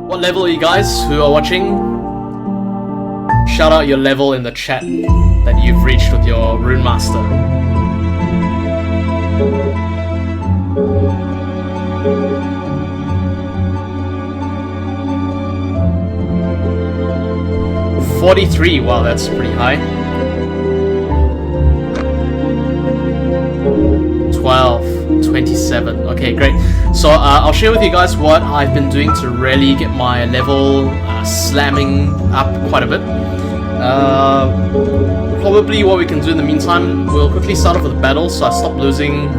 What level are you guys who are watching? Shout out your level in the chat that you've reached with your Runemaster. $43, wow, that's pretty high. 12, 27, okay, great. So I'll share with you guys what I've been doing to really get my level slamming up quite a bit. Probably what we can do in the meantime, we'll quickly start off with a battle, so I stopped losing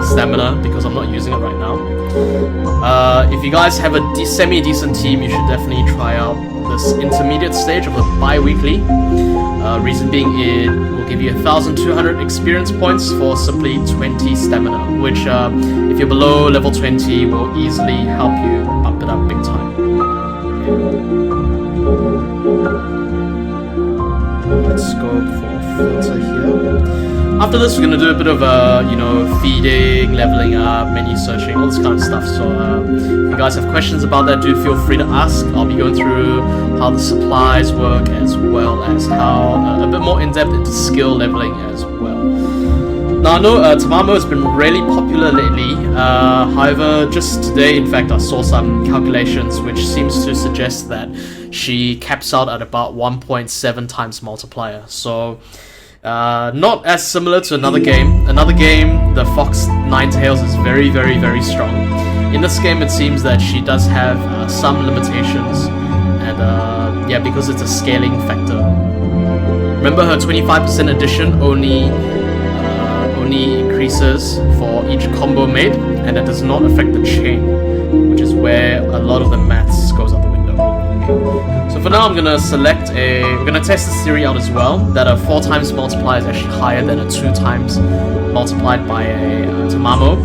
stamina because I'm not using it right now. If you guys have a semi-decent team, you should definitely try out this intermediate stage of the bi-weekly. Reason being, it will give you 1,200 experience points for simply 20 stamina, which if you're below level 20 will easily help you bump it up big time. Let's go for filter here. After this, we're going to do a bit of feeding, leveling up, menu searching, all this kind of stuff. So if you guys have questions about that, do feel free to ask. I'll be going through how the supplies work, as well as how a bit more in depth into skill leveling as well. Now I know Tamamo has been really popular lately. However, just today, in fact, I saw some calculations which seems to suggest that she caps out at about 1.7 times multiplier. So not as similar to another game. Another game, the Fox Ninetales, is very, very, very strong. In this game, it seems that she does have some limitations, and yeah, because it's a scaling factor. Remember, her 25% addition only increases for each combo made, and that does not affect the chain, which is where a lot of the maths goes out the window. Okay. So for now, I'm gonna we're gonna test this theory out as well, that a 4 times multiplier is actually higher than a 2 times multiplied by a Tamamo.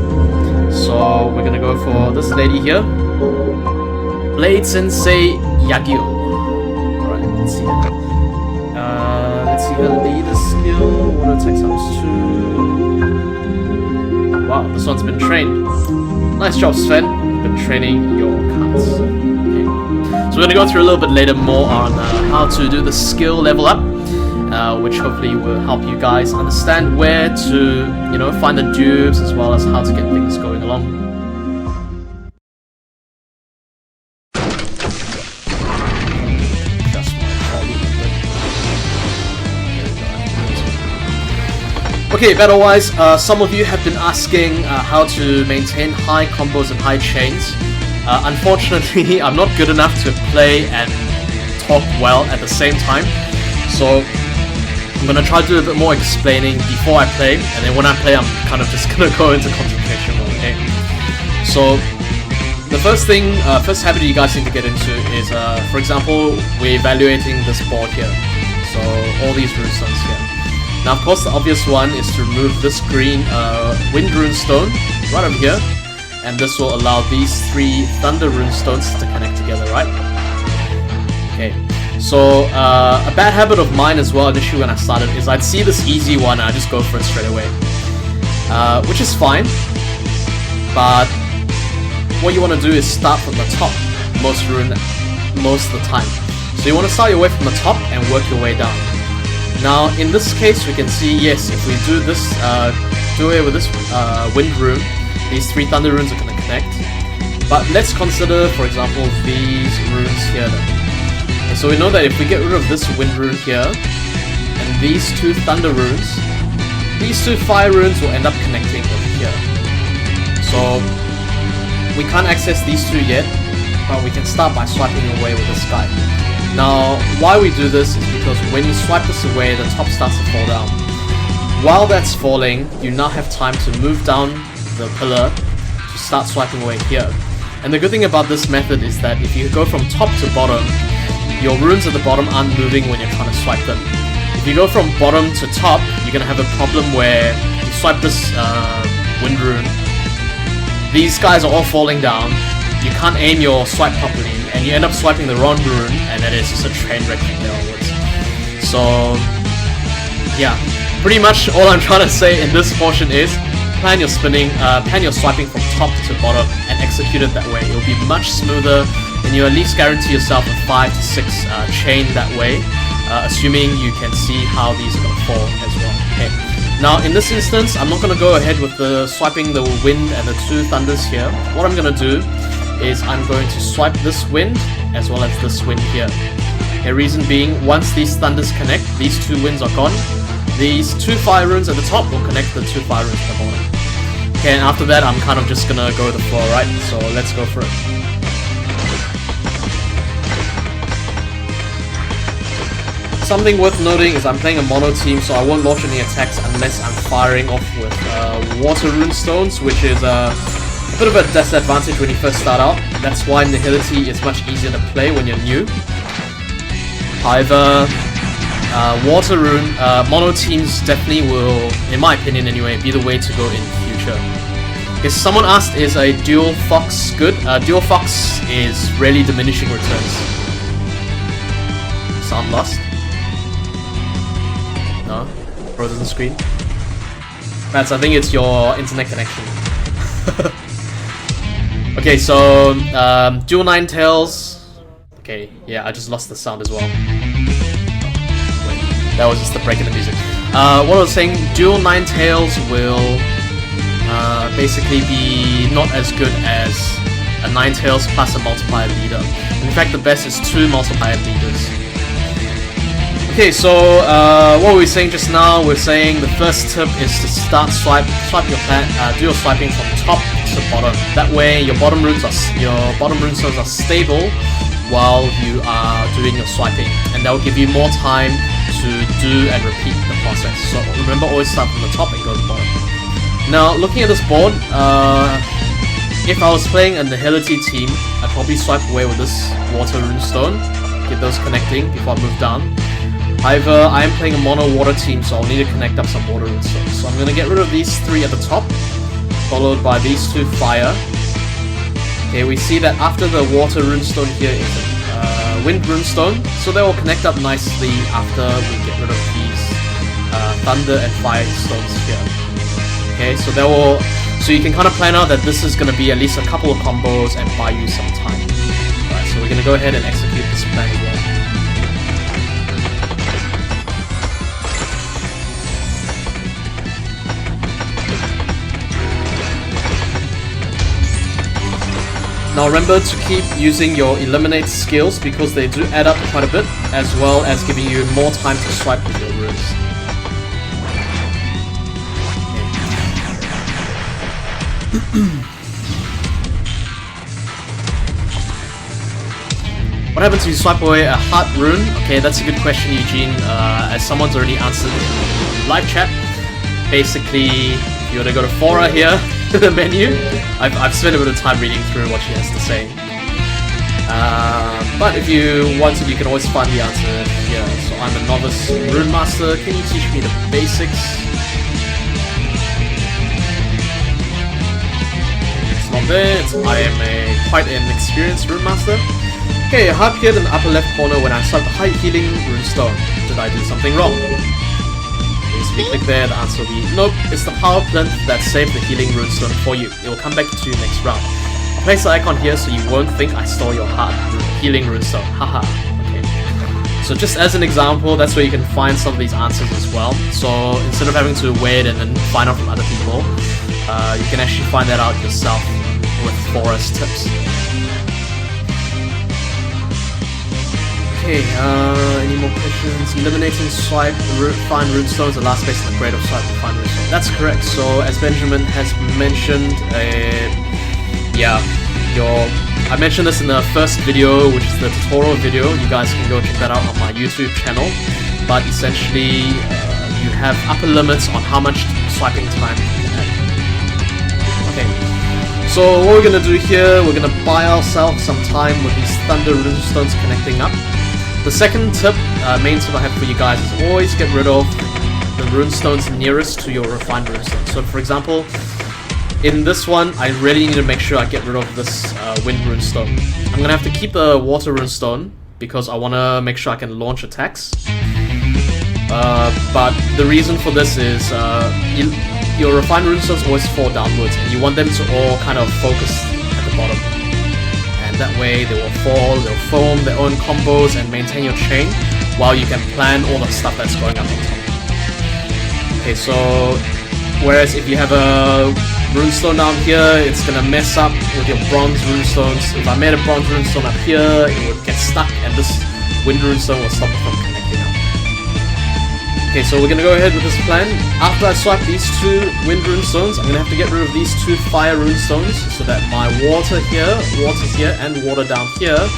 So we're gonna go for this lady here, Blade Sensei Yagyo. Alright, let's see her. Let's see her leader skill, water attack times 2. Wow, this one's been trained. Nice job, Sven. Been training your cards. Okay. So we're going to go through a little bit later more on how to do the skill level up, which hopefully will help you guys understand where to, find the dupes, as well as how to get things going along. Okay, battle-wise, some of you have been asking how to maintain high combos and high chains. Unfortunately, I'm not good enough to play and talk well at the same time, so I'm going to try to do a bit more explaining before I play, and then when I play, I'm kind of just going to go into concentration mode, okay? So, the first habit you guys need to get into is, for example, we're evaluating this board here. So, all these runestones here. Now, of course, the obvious one is to remove this green Wind Runestone right over here, and this will allow these 3 Thunder Runestones to connect together, right? Okay, so a bad habit of mine as well, initially when I started, is I'd see this easy one and I'd just go for it straight away, which is fine, but what you want to do is start from the top most of the time. So you want to start your way from the top and work your way down. Now, in this case, we can see, yes, if we do this, do away with this Wind Rune, these 3 Thunder Runes are going to connect. But let's consider, for example, these runes here then. And so we know that if we get rid of this Wind Rune here, and these 2 Thunder Runes, these 2 Fire Runes will end up connecting over here. So, we can't access these 2 yet, but we can start by swiping away with this guy. Now, why we do this is because when you swipe this away, the top starts to fall down. While that's falling, you now have time to move down the pillar to start swiping away here. And the good thing about this method is that if you go from top to bottom, your runes at the bottom aren't moving when you're trying to swipe them. If you go from bottom to top, you're going to have a problem where you swipe this Wind Rune, these guys are all falling down, you can't aim your swipe properly, and you end up swiping the wrong rune, and then it's just a train wreck from there onwards. So, yeah, pretty much all I'm trying to say in this portion is plan your swiping from top to bottom and execute it that way. It'll be much smoother, then you at least guarantee yourself a 5 to 6 chain that way, assuming you can see how these are going to fall as well. Okay. Now in this instance, I'm not going to go ahead with the swiping the wind and the 2 thunders here. What I'm going to do is I'm going to swipe this wind as well as this wind here. Okay, reason being, once these thunders connect, these 2 winds are gone. These 2 fire runes at the top will connect the 2 fire runes at the bottom. Okay, and after that, I'm kind of just gonna go with the floor, right? So let's go for it. Something worth noting is I'm playing a mono team, so I won't launch any attacks unless I'm firing off with water rune stones, which is a bit of a disadvantage when you first start out. That's why Nihility is much easier to play when you're new. However, water rune, mono teams definitely will, in my opinion anyway, be the way to go in future. Okay, someone asked, is a dual fox good? Dual fox is really diminishing returns. Sound lost? No? Frozen screen? Mads, I think it's your internet connection. Okay, so, dual nine tails. Okay, yeah, I just lost the sound as well. That was just the break in the music. What I was saying, dual nine tails will basically be not as good as a 9 tails plus a multiplier leader. In fact, the best is 2 multiplier leaders. Okay, so what were we saying just now? We're saying the first tip is to start swipe your plan, do your swiping from top to bottom. That way, your bottom rune stones are stable while you are doing your swiping, and that will give you more time to do and repeat the process. So remember, always start from the top and go to the bottom. Now, looking at this board, if I was playing a Nihility team, I'd probably swipe away with this water rune stone, get those connecting before I move down. However, I am playing a mono water team, so I'll need to connect up some water rune stones. So I'm going to get rid of these 3 at the top, followed by these 2 fire. Okay, we see that after the water rune stone here is a wind rune stone, so they will connect up nicely after we get rid of these thunder and fire stones here. Okay, so you can kind of plan out that this is going to be at least a couple of combos and buy you some time. Alright, so we're going to go ahead and execute this plan as well. Now remember to keep using your eliminate skills because they do add up quite a bit, as well as giving you more time to swipe with your runes. What happens if you swipe away a heart rune? Okay, that's a good question, Eugene, as someone's already answered in live chat. Basically, if you were to go to Phora here, the menu, I've spent a bit of time reading through what she has to say. But if you wanted, you can always find the answer here. So I'm a novice Runemaster. Can you teach me the basics? It's not there. I am quite an experienced Runemaster. Okay, a heart appeared in the upper left corner when I swiped the high healing runestone. Did I do something wrong? If you click there, the answer will be nope, it's the power plant that saved the healing runestone for you. It will come back to you next round. I'll place the icon here so you won't think I stole your healing runestone. Haha. Okay. So just as an example, that's where you can find some of these answers as well. So instead of having to wait and then find out from other people, you can actually find that out yourself with Phora's tips. Okay, any more questions? Eliminating swipe, find runestones, the last space in the grade of swipe to find runestone. That's correct. So as Benjamin has mentioned, I mentioned this in the first video, which is the tutorial video. You guys can go check that out on my YouTube channel. But essentially, you have upper limits on how much swiping time you can have. Okay. So what we're gonna do here, we're gonna buy ourselves some time with these thunder runestones connecting up. The second tip, main tip I have for you guys is always get rid of the runestones nearest to your refined runestone. So for example, in this one, I really need to make sure I get rid of this wind runestone. I'm gonna have to keep the water runestone because I wanna make sure I can launch attacks. But the reason for this is your refined runestones always fall downwards and you want them to all kind of focus at the bottom. And and that way they will fall, they'll form their own combos and maintain your chain, while you can plan all the stuff that's going up on top. Okay, so whereas if you have a runestone down here, it's gonna mess up with your bronze runestones. If I made a bronze runestone up here, it would get stuck, and this wind runestone will stop it from connecting up. Okay, so we're gonna go ahead with this plan. After I swipe these two wind runestones, I'm gonna have to get rid of these two fire runestones, so that my water here, and water down here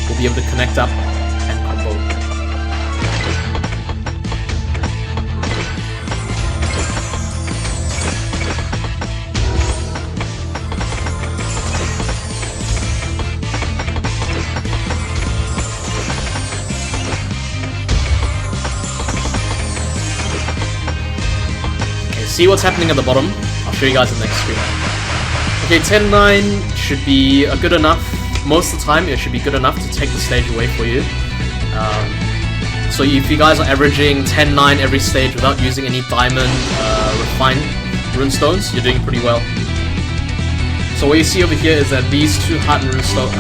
will be able to connect up and combo. See what's happening at the bottom? I'll show you guys in the next screen. Okay, 10-9 should be good enough. Most of the time, it should be good enough to take the stage away for you. So if you guys are averaging 10-9 every stage without using any diamond refined runestones, you're doing pretty well. So what you see over here is that these two fire runestones,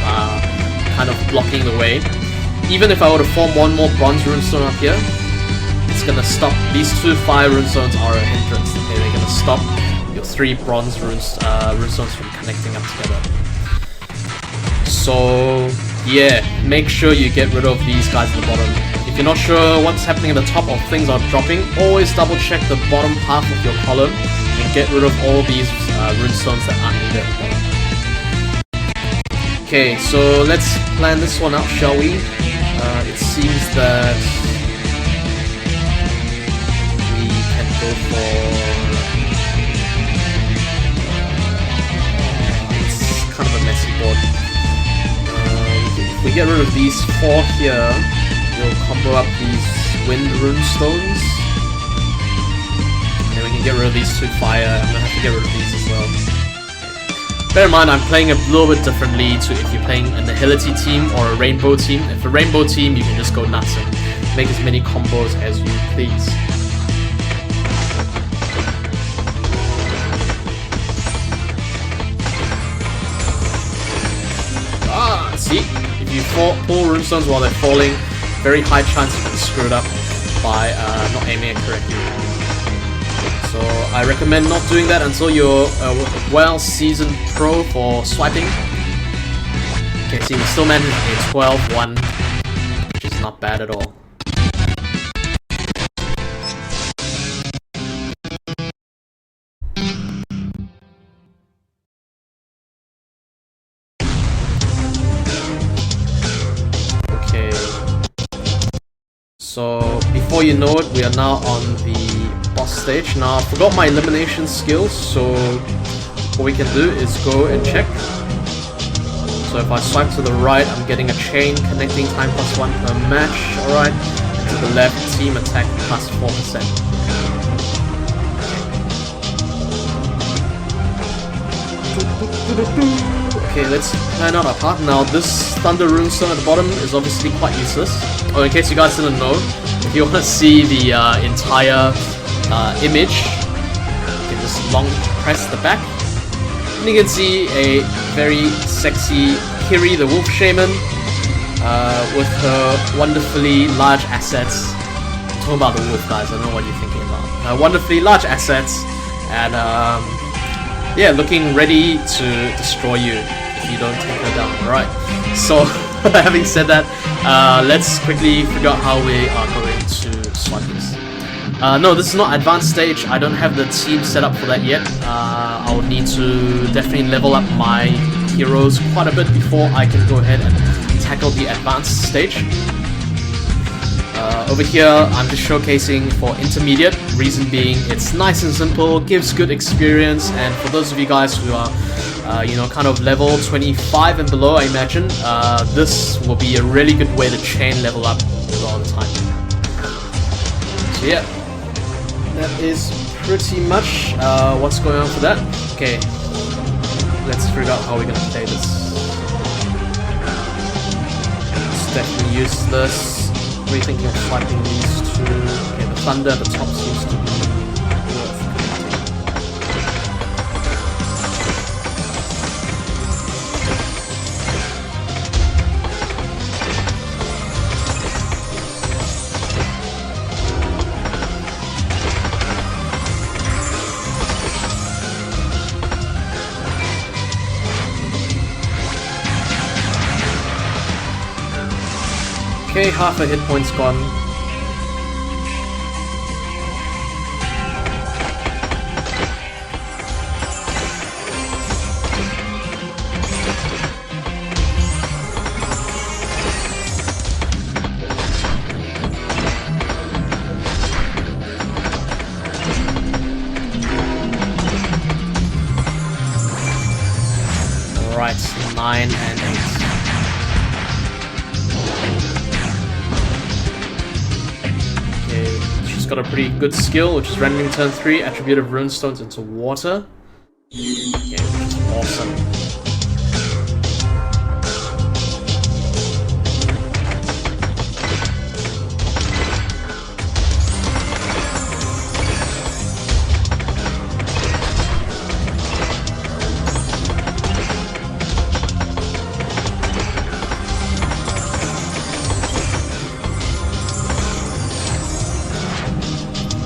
are kind of blocking the way. Even if I were to form one more bronze runestone up here, it's gonna stop. These two fire runestones are a hindrance. Okay, they're gonna stop your three bronze runestones from connecting up together. So yeah, make sure you get rid of these guys at the bottom. If you're not sure what's happening at the top or things are dropping, always double check the bottom half of your column and get rid of all these runestones that aren't needed at the bottom. Okay, so let's plan this one out, shall we? It seems that go for it's kind of a messy board. If we get rid of these four here, we'll combo up these wind runestones, and then we can get rid of these two fire. I'm gonna have to get rid of these as well. Bear in mind, I'm playing a little bit differently to if you're playing an agility team or a rainbow team. If a rainbow team, you can just go nuts and make as many combos as you please. See, if you pull runestones while they're falling, very high chance of getting screwed up by not aiming it correctly. So I recommend not doing that until you're a well-seasoned pro for swiping. Okay, see, we still managed a 12-1, which is not bad at all. So before you know it, we are now on the boss stage. Now I forgot my elimination skills, so what we can do is go and check. So if I swipe to the right, I'm getting a chain connecting time +1 per match, alright. And to the left, team attack +4%. Okay, let's plan out our part. Now this Thunder Runestone at the bottom is obviously quite useless. Oh, in case you guys didn't know, if you want to see the entire image, you can just long press the back. And you can see a very sexy Kiri, the Wolf Shaman, with her wonderfully large assets. I'm talking about the wolf, guys, I don't know what you're thinking about. Wonderfully large assets, and yeah, looking ready to destroy you if you don't take her down. Alright, so having said that, let's quickly figure out how we are going to swipe this. No, this is not advanced stage. I don't have the team set up for that yet. I'll need to definitely level up my heroes quite a bit before I can go ahead and tackle the advanced stage. Over here, I'm just showcasing for intermediate, reason being it's nice and simple, gives good experience, and for those of you guys who are, you know, kind of level 25 and below, I imagine, this will be a really good way to chain level up all the time. So yeah, that is pretty much what's going on for that. Okay, let's figure out how we're gonna play this. It's definitely useless. What are you thinking of swiping these two? Okay, the thunder at the top seems to be worth connecting. Okay, half a hit point's gone. Alright, 9 and 8. She's got a pretty good skill, which is rendering turn 3, attribute of runestones into water. Okay, which is awesome.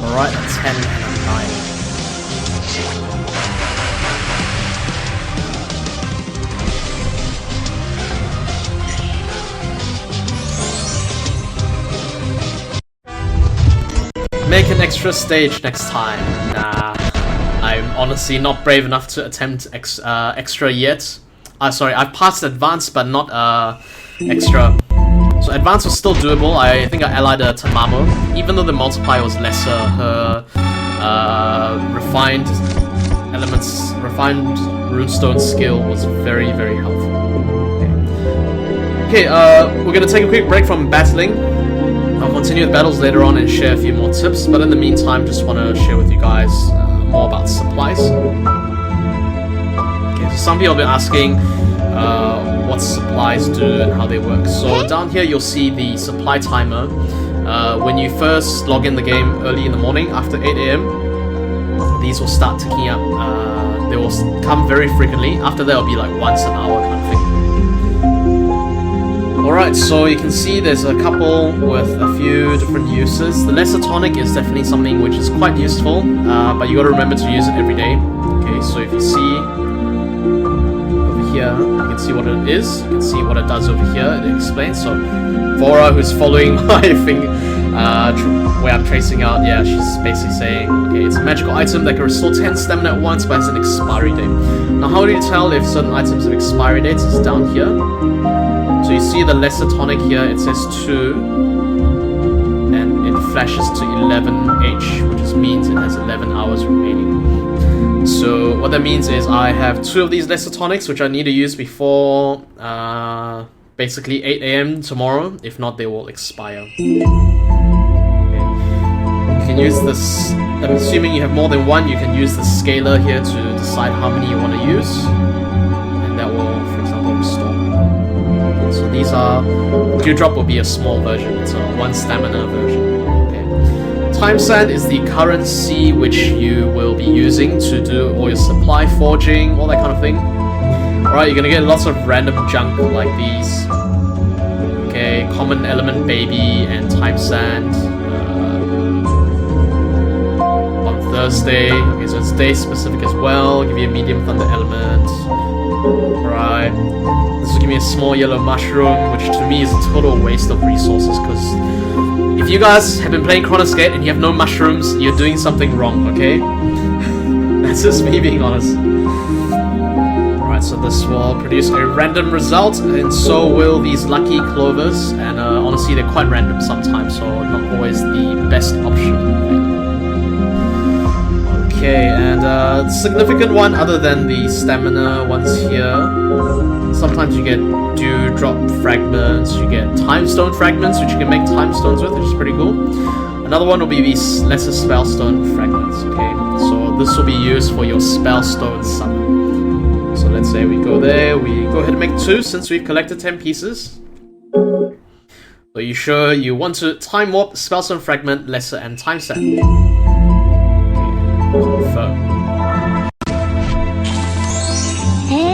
Alright, a 10 and a 9. Make an extra stage next time. Nah, I'm honestly not brave enough to attempt extra yet. Sorry, I've passed advanced, but not extra. So advanced was still doable. I think I allied a Tamamo. Even though the multiplier was lesser, her refined runestone skill was very, very helpful. Okay, we're gonna take a quick break from battling. I'll continue with battles later on and share a few more tips, but in the meantime, just want to share with you guys more about supplies. Okay, so some people have been asking what supplies do and how they work. So down here you'll see the supply timer. When you first log in the game early in the morning after 8 AM, these will start ticking up. They will come very frequently. After that, it'll be like once an hour kind of thing. Alright, so you can see there's a couple with a few different uses. The lesser tonic is definitely something which is quite useful, but you gotta remember to use it every day. Okay, so if you see over here, you can see what it is, you can see what it does over here, it explains. So Phora, who's following my thing, where I'm tracing out, yeah, she's basically saying, okay, it's a magical item that can restore 10 stamina at once, but has an expiry date. Now, how do you tell if certain items have expiry dates? It's down here. So you see the lesser tonic here, it says 2, and it flashes to 11H, which just means it has 11 hours remaining. So what that means is I have 2 of these lesser tonics, which I need to use before basically 8 AM tomorrow. If not, they will expire. Okay. You can use this, I'm assuming you have more than one, you can use the scaler here to decide how many you want to use, and that will, for example, restore. So these are, Dewdrop will be a small version, it's a 1 stamina version. Okay. Time Sand is the currency which you will be using to do all your supply forging, all that kind of thing. Alright, you're gonna get lots of random junk like these. Okay, Common Element Baby and Time Sand. On Thursday, okay, so it's day specific as well. Give you a Medium Thunder Element. Right. This will give me a small yellow mushroom, which to me is a total waste of resources, because if you guys have been playing Chronos Gate and you have no mushrooms, you're doing something wrong, okay? That's just me being honest. Alright, so this will produce a random result, and so will these lucky clovers, and honestly they're quite random sometimes, so not always the best option. Okay, and the significant one other than the stamina ones here, sometimes you get Dewdrop fragments, you get Timestone fragments, which you can make Timestones with, which is pretty cool. Another one will be these lesser Spellstone fragments, okay? So this will be used for your Spellstone Summon. So let's say we go there, we go ahead and make 2 since we've collected 10 pieces. Are you sure you want to Time Warp, Spellstone Fragment, Lesser, and Time Sand? Confirm.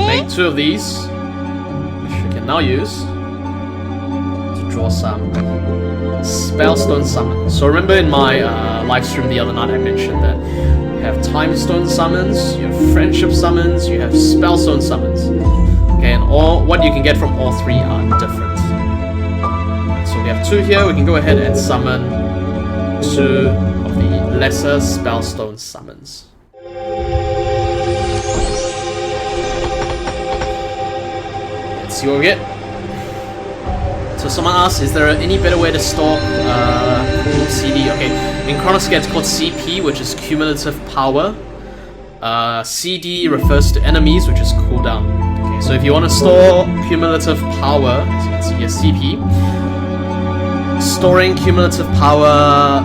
Make 2 of these, which we can now use to draw some Spellstone Summons. So remember in my live stream the other night I mentioned that you have Timestone Summons, you have Friendship Summons, you have Spellstone Summons. Okay, and what you can get from all 3 are different. So so we have 2 here. We can go ahead and summon 2 of the lesser Spellstone Summons. Let's see what we get. So someone asked, is there any better way to store CD? Okay, in Chronos Gate it's called CP, which is cumulative power. CD refers to enemies, which is cooldown. Okay, so if you want to store cumulative power, as you can see here, CP, storing cumulative power,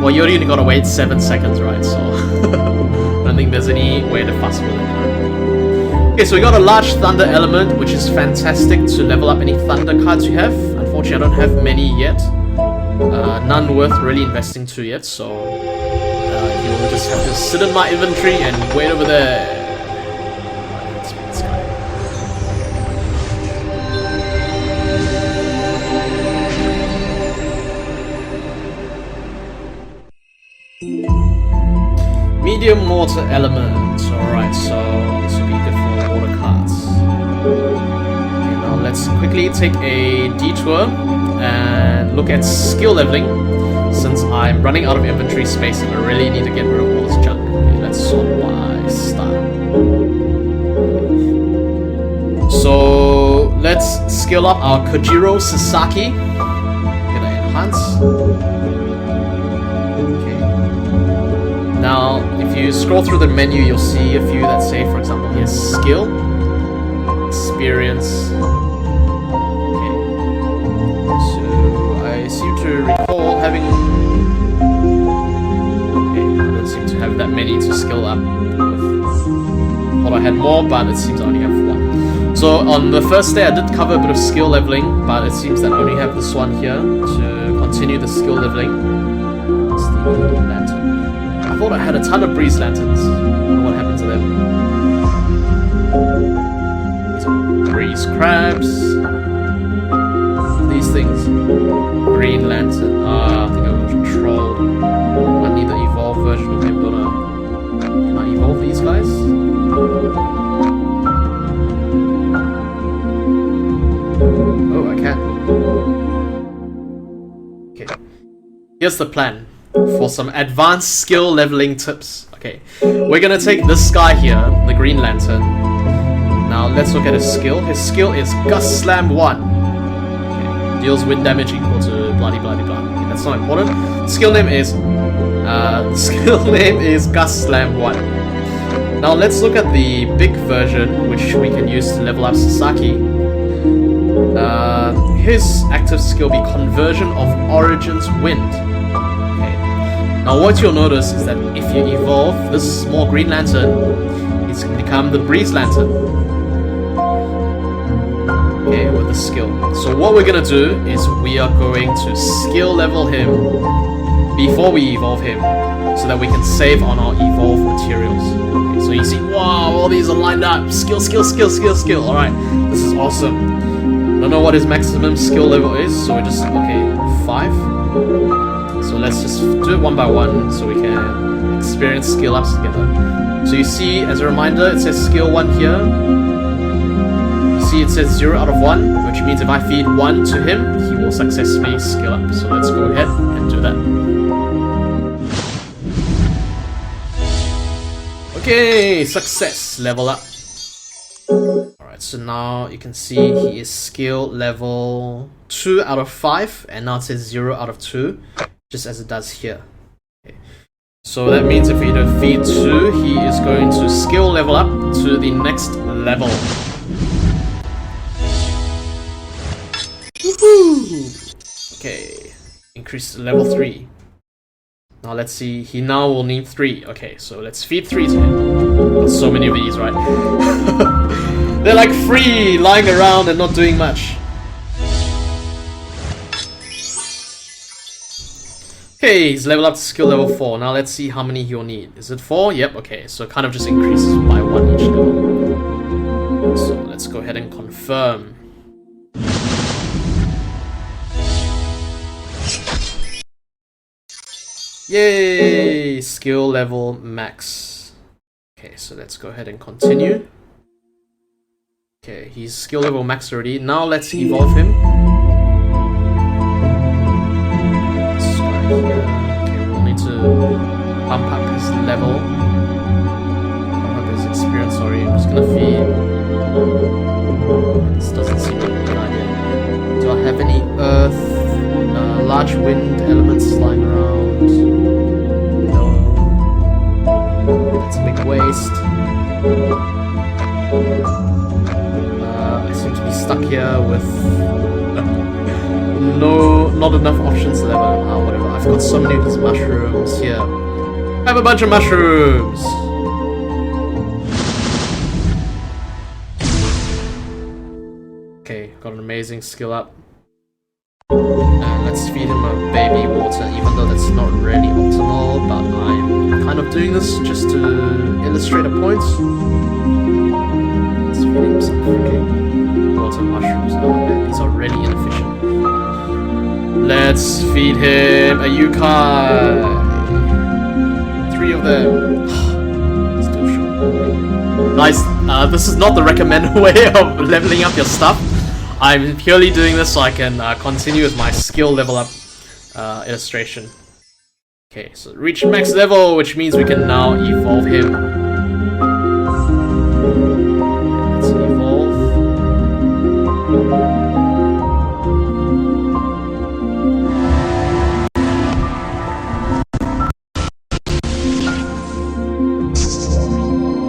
well, you only gotta wait 7 seconds, right? So I don't think there's any way to fuss with it. Okay, so we got a large thunder element, which is fantastic to level up any thunder cards you have. Unfortunately, I don't have many yet. None worth really investing to yet, so you will just have to sit in my inventory and wait over there. Alright, let's beat this guy. Medium water element. Alright, so this will be good for water cards. Okay, now let's quickly take a detour and look at skill leveling, since I'm running out of inventory space and I really need to get rid of all this junk. Okay, let's sort by style. So let's skill up our Kojiro Sasaki. Gonna enhance. Okay. Now, if you scroll through the menu, you'll see a few that say, for example, here's skill, experience. I seem to recall having... Okay, I don't seem to have that many to skill up with. Thought I had more, but it seems I only have 1. So on the first day I did cover a bit of skill leveling, but it seems that I only have this one here to continue the skill leveling. It's the lantern. I thought I had a ton of breeze lanterns. I don't know what happened to them. These are breeze crabs. These things. Green Lantern. I think I was trolled. I need the evolved version of him, don't I? Can I evolve these guys? Oh, I can. Okay. Here's the plan for some advanced skill leveling tips. Okay. We're gonna take this guy here, the Green Lantern. Now let's look at his skill. His skill is Gust Slam 1. Deals wind damage equal to bloody blah. Okay, that's not important. Skill name is Gust Slam 1. Now let's look at the big version, which we can use to level up Sasaki. His active skill will be Conversion of Origin's Wind. Okay. Now what you'll notice is that if you evolve this small Green Lantern, it's going to become the Breeze Lantern. Okay, with the skill. So what we're gonna do is we are going to skill level him before we evolve him, so that we can save on our evolve materials. Okay, so you see, wow, all these are lined up. Skill. Alright, this is awesome. Don't know what his maximum skill level is, so we're just, okay, 5. So let's just do it one by one so we can experience skill ups together. So you see, as a reminder, it says skill 1 here. It says 0 out of 1, which means if I feed 1 to him, he will successfully skill up. So let's go ahead and do that. Okay, success, level up. Alright, so now you can see he is skill level 2 out of 5, and now it says 0 out of 2, just as it does here. Okay. So that means if we feed 2, he is going to skill level up to the next level. Okay, increase to level 3. Now let's see, he now will need 3. Okay, so let's feed 3 to him. Got so many of these, right? They're like free, lying around and not doing much. Okay, he's leveled up to skill level 4. Now let's see how many he'll need. Is it 4? Yep, okay, so it kind of just increases by 1 each level. So let's go ahead and confirm. Yay! Skill level max. Okay, so let's go ahead and continue. Okay, he's skill level max already. Now let's evolve him. waste. I seem to be stuck here with not enough options to level. Whatever. I've got so many of these mushrooms here. I have a bunch of mushrooms. Okay, got an amazing skill up. And let's feed him a baby water, even though that's not really optimal, but I'm kind of doing this just to illustrate a point. Let's feed him some freaking water mushrooms. Oh man, these are really inefficient. Let's feed him a yukai. 3 of them. Still short. Nice. This is not the recommended way of leveling up your stuff. I'm purely doing this so I can continue with my skill level up illustration. Okay, so reach max level, which means we can now evolve him. Let's evolve.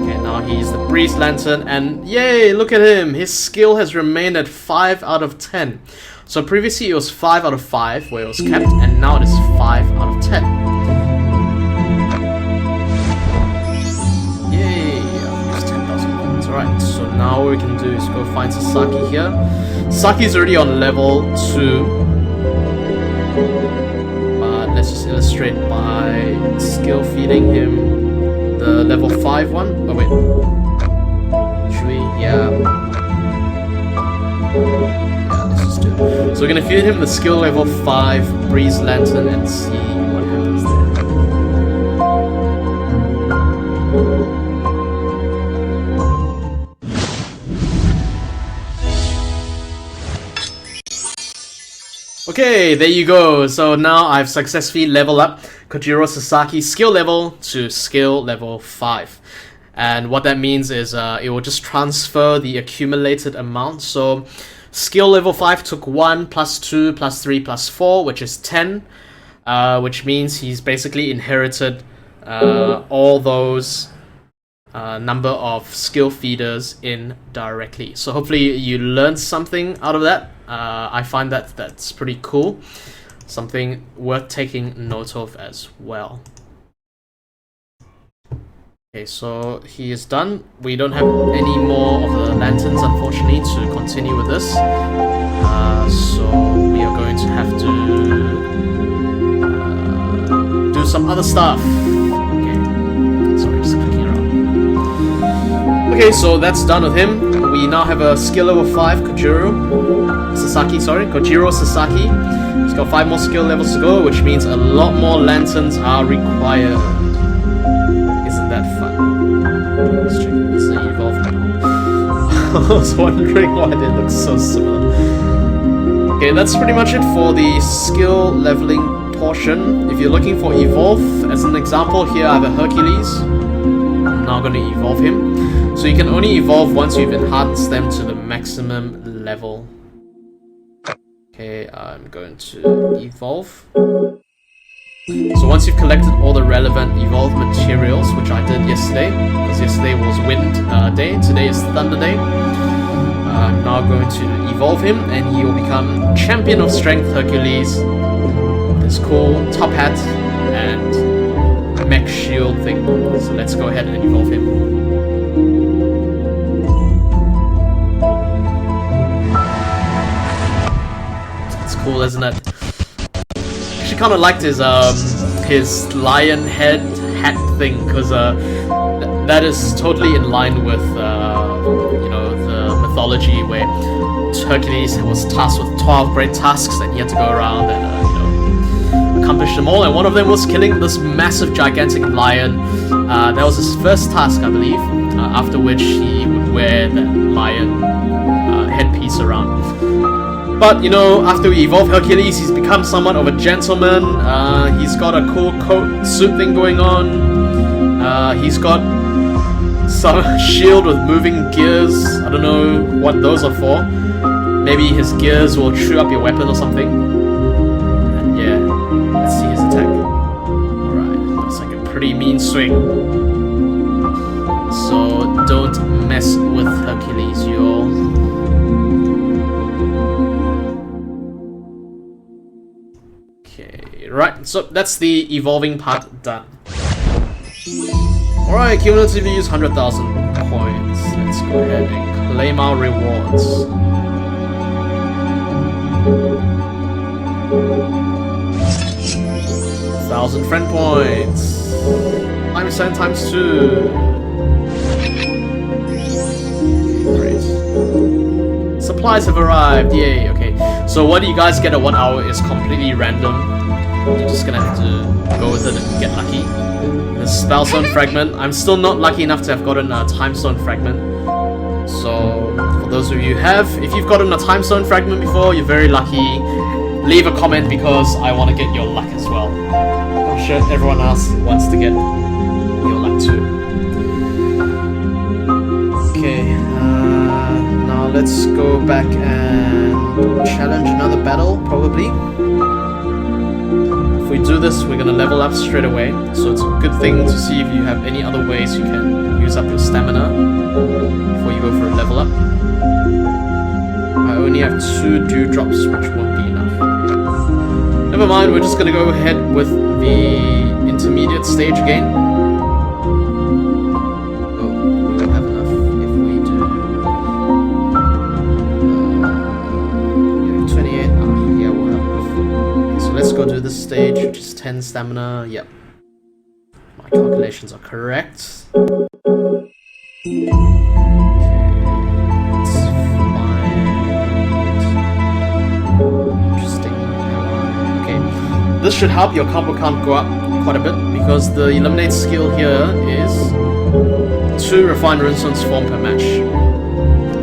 Okay, now he's the Breeze Lantern, and yay, look at him! His skill has remained at 5 out of 10. So previously it was 5 out of 5 where it was kept, and now it is 5 out of 10. Yay! Just 10,000 points. Alright, so now what we can do is go find Sasaki here. Sasaki's already on level 2. But let's just illustrate by skill feeding him the level 5 one. Oh wait. Should we? Yeah. So we're gonna feed him the skill level 5 Breeze Lantern and see what happens there. Okay, there you go. So now I've successfully leveled up Kojiro Sasaki's skill level to skill level 5. And what that means is it will just transfer the accumulated amount. So skill level 5 took 1 plus 2 plus 3 plus 4, which is 10, which means he's basically inherited all those number of skill feeders indirectly. So hopefully you learned something out of that. I find that's pretty cool. Something worth taking note of as well. Okay, so he is done. We don't have any more of the lanterns, unfortunately, to continue with this. So we are going to have to do some other stuff. Okay, sorry, just clicking around. Okay, so that's done with him. We now have a skill level 5 Kojiro Sasaki. He's got 5 more skill levels to go, which means a lot more lanterns are required. Isn't that fun? Let's check this evolve now. I was wondering why they look so similar. Okay, that's pretty much it for the skill leveling portion. If you're looking for evolve, as an example, here I have a Hercules. I'm now going to evolve him. So you can only evolve once you've enhanced them to the maximum level. Okay, I'm going to evolve. So once you've collected all the relevant evolved materials, which I did yesterday, because yesterday was wind day, today is thunder day, I'm now going to evolve him, and he will become Champion of Strength Hercules, this cool top hat and mech shield thing. So let's go ahead and evolve him. It's cool, isn't it? I kind of liked his lion head hat thing, because that is totally in line with you know, the mythology where Hercules was tasked with 12 great tasks and he had to go around and you know, accomplish them all, and one of them was killing this massive gigantic lion. That was his first task, I believe, after which he would wear that lion headpiece around. But, you know, after we evolve Hercules, he's become somewhat of a gentleman. He's got a cool coat suit thing going on. He's got some shield with moving gears. I don't know what those are for. Maybe his gears will chew up your weapon or something. And yeah, let's see his attack. Alright, looks like a pretty mean swing. Hercules, you all. Okay, right, so that's the evolving part done. Alright, cumulatively use 100,000 points. Let's go ahead and claim our rewards. 1,000 friend points. Times 10 times 2. Great. Supplies have arrived, yay, okay. So what you guys get at 1 hour is completely random. You're just gonna have to go with it and get lucky. The Spellstone Fragment. I'm still not lucky enough to have gotten a Timestone Fragment. So, for those of you who have, if you've gotten a Timestone Fragment before, you're very lucky. Leave a comment because I want to get your luck as well. I'm sure everyone else wants to get your luck too. Okay, now let's go back and challenge another battle, probably. If we do this, we're gonna level up straight away, so it's a good thing to see if you have any other ways you can use up your stamina before you go for a level up. I only have 2 dewdrops, which won't be enough. Never mind, we're just gonna go ahead with the intermediate stage again. Oh, we don't have enough if we do... 28, yeah, we'll have enough. Okay, so let's go do this stage, which is 10 stamina, yep. My calculations are correct. This should help your combo count go up quite a bit, because the eliminate skill here is 2 refined runestones formed per match.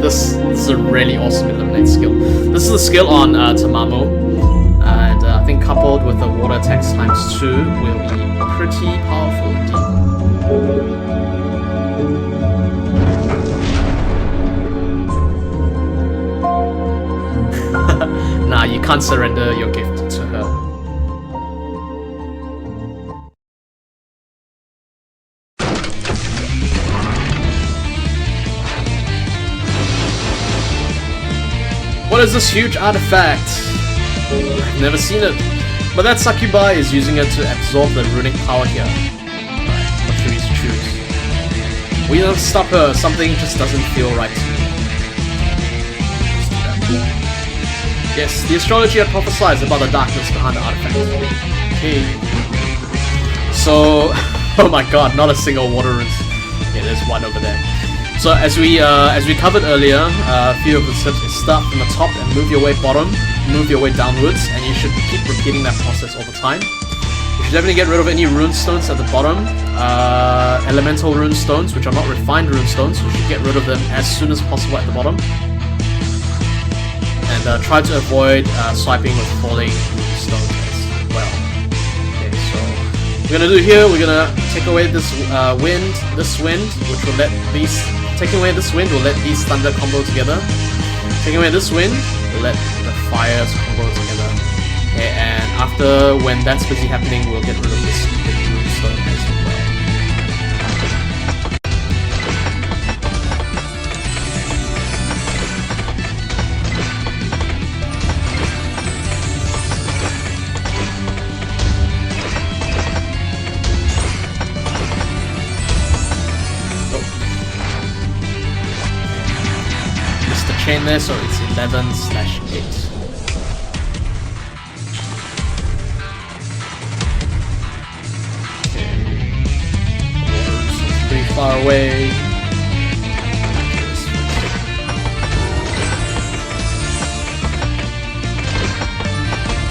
This is a really awesome eliminate skill. This is a skill on Tamamo, and I think coupled with the water attacks times 2 will be pretty powerful indeed. Nah, you can't surrender your gift to her. What is this huge artifact? I've never seen it. But that Succubi is using it to absorb the runic power here. Alright, what should we choose? We don't stop her, something just doesn't feel right to me. Yes, the astrology had prophesied about the darkness behind the artifact. Okay. So, oh my god, not a single water rune. Okay, there's one over there. So as we covered earlier, a few of the steps is start from the top and move your way bottom, move your way downwards, and you should keep repeating that process all the time. You should definitely get rid of any rune stones at the bottom. Elemental rune stones, which are not refined rune stones, you should get rid of them as soon as possible at the bottom. And try to avoid swiping with falling rune stones as well. Okay, so we're gonna do here, we're gonna take away this wind, which will let these... Taking away this wind will let these thunder combo together. Taking away this wind will let the fires combo together. Okay, and after, when that's busy happening, we'll get rid of this rune stone as well. Chain there, so it's 11/8. Okay. Water's pretty far away.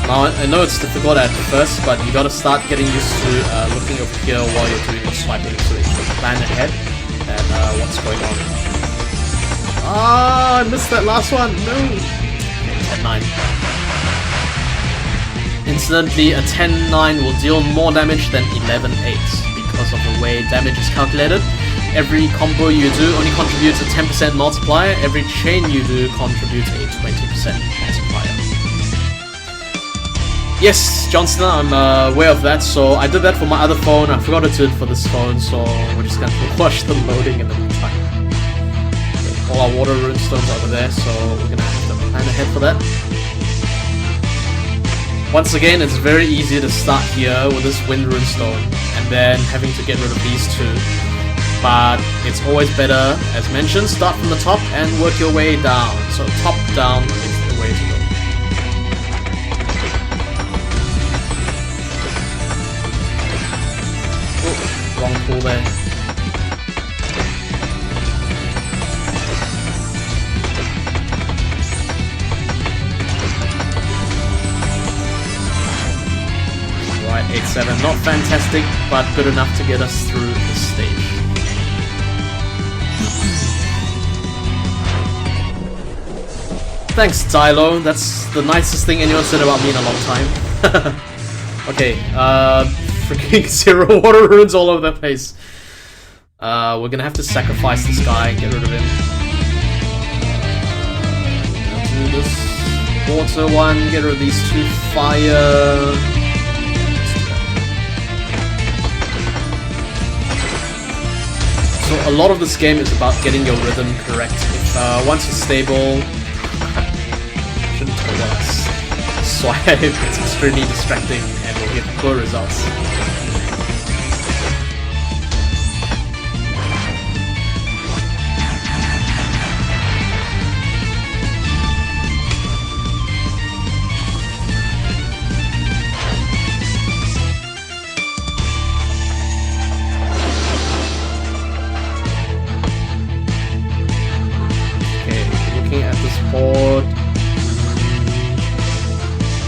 Now I know it's difficult at first, but you gotta start getting used to looking over here while you're doing the swiping, so you can plan ahead and what's going on. Ah, I missed that last one, no! Okay, 10-9. Incidentally, a 10-9 will deal more damage than 11-8 because of the way damage is calculated. Every combo you do only contributes a 10% multiplier, every chain you do contributes a 20% multiplier. Yes, Johnston, I'm aware of that, so I did that for my other phone, I forgot to do it for this phone, so we're just gonna watch the loading in the meantime. all our water runestones over there, so we're gonna have to plan ahead for that. Once again, it's very easy to start here with this wind runestone, and then having to get rid of these two. But it's always better, as mentioned, start from the top and work your way down. So top down is the way to go. Oh, wrong pool there. Right, 8-7, not fantastic, but good enough to get us through the stage. Thanks, Tylo. That's the nicest thing anyone said about me in a long time. Okay, freaking 0 water runes all over the place. We're gonna have to sacrifice this guy and get rid of him. Do this water one, get rid of these 2 fire. So a lot of this game is about getting your rhythm correct. If once you're stable, shouldn't tell us. Swipe, it's extremely distracting and will give poor results. Board.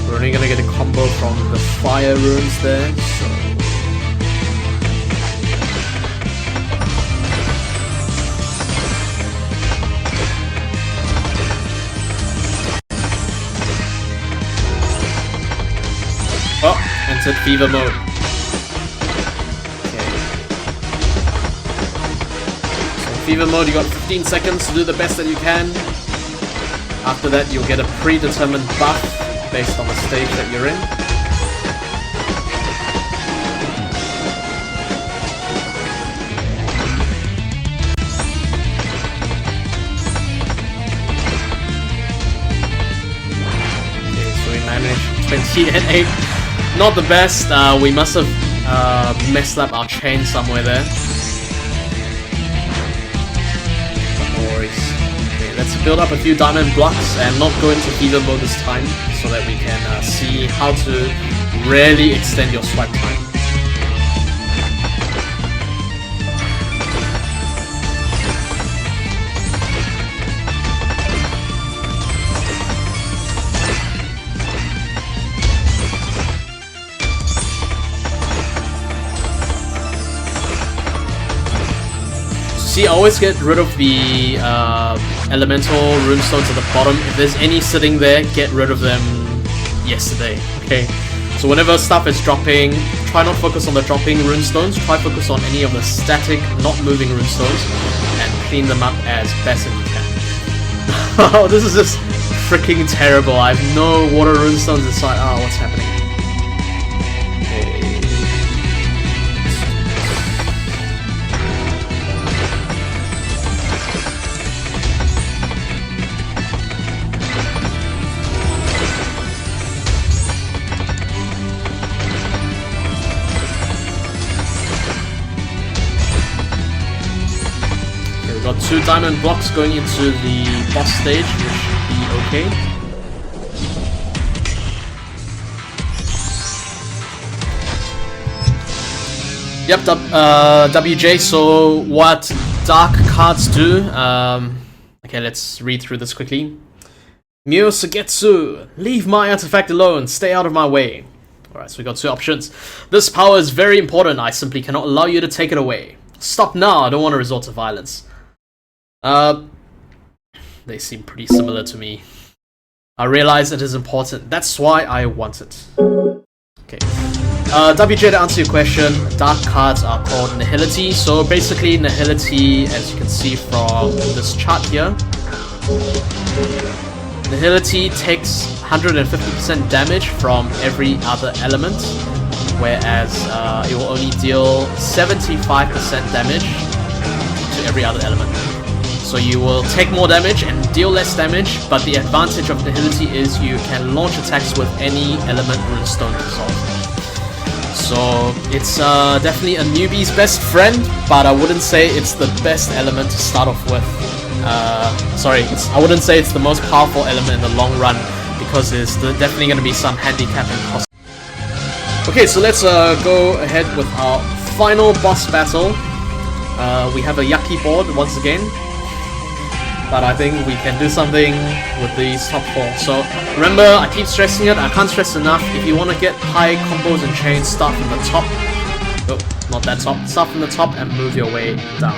We're only gonna get a combo from the fire runes there, so oh, entered fever mode. Okay. So fever mode, you got 15 seconds to do the best that you can. After that, you'll get a predetermined buff based on the stage that you're in. Okay, so we managed 20 and 8. Not the best. We must have messed up our chain somewhere there. Let's build up a few diamond blocks and not go into fever mode this time, so that we can see how to really extend your swipe time. See, I always get rid of the elemental runestones at the bottom. If there's any sitting there, get rid of them yesterday, okay? So whenever stuff is dropping, try not focus on the dropping runestones, try focus on any of the static, not moving runestones, and clean them up as best as you can. Oh, this is just freaking terrible. I have no water runestones inside. Oh, what's happening? Got 2 diamond blocks going into the boss stage, which should be okay. Yep, WJ, so what dark cards do, okay, let's read through this quickly. Myo Sugetsu, leave my artifact alone, stay out of my way. Alright, so we got 2 options. This power is very important, I simply cannot allow you to take it away. Stop now, I don't want to resort to violence. They seem pretty similar to me. I realize it is important, that's why I want it. Okay. WJ, to answer your question, dark cards are called Nihility. So basically, Nihility, as you can see from this chart here, Nihility takes 150% damage from every other element, whereas it will only deal 75% damage to every other element. So you will take more damage and deal less damage, but the advantage of Nihility is you can launch attacks with any element Runestone Resolve. So it's definitely a newbie's best friend, but I wouldn't say it's the best element to start off with. I wouldn't say it's the most powerful element in the long run, because there's definitely going to be some handicap and cost. Okay, so let's go ahead with our final boss battle. We have a yucky board once again, but I think we can do something with these top 4. So remember, I keep stressing it, I can't stress enough, if you want to get high combos and chains, start from the top. Oh, not that top. Start from the top and move your way down.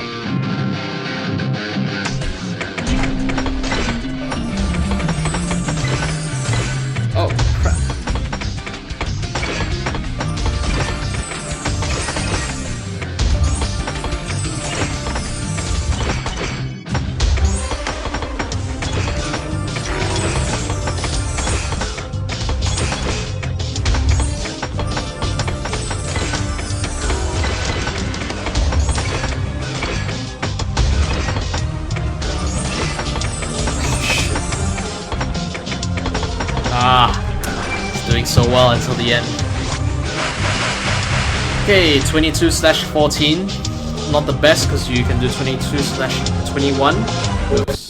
Oh, crap. It's doing so well until the end. Okay, 22/14. Not the best because you can do 22/21. Oops.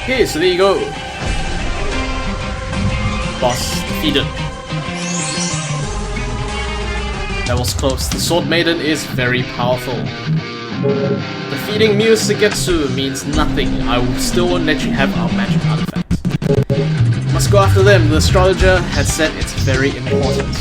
Okay, so there you go. Boss defeated. That was close. The Sword Maiden is very powerful. Defeating Miu Sugetsu means nothing. I still won't let you have our magic artifact. Must go after them. The astrologer had said it's very important.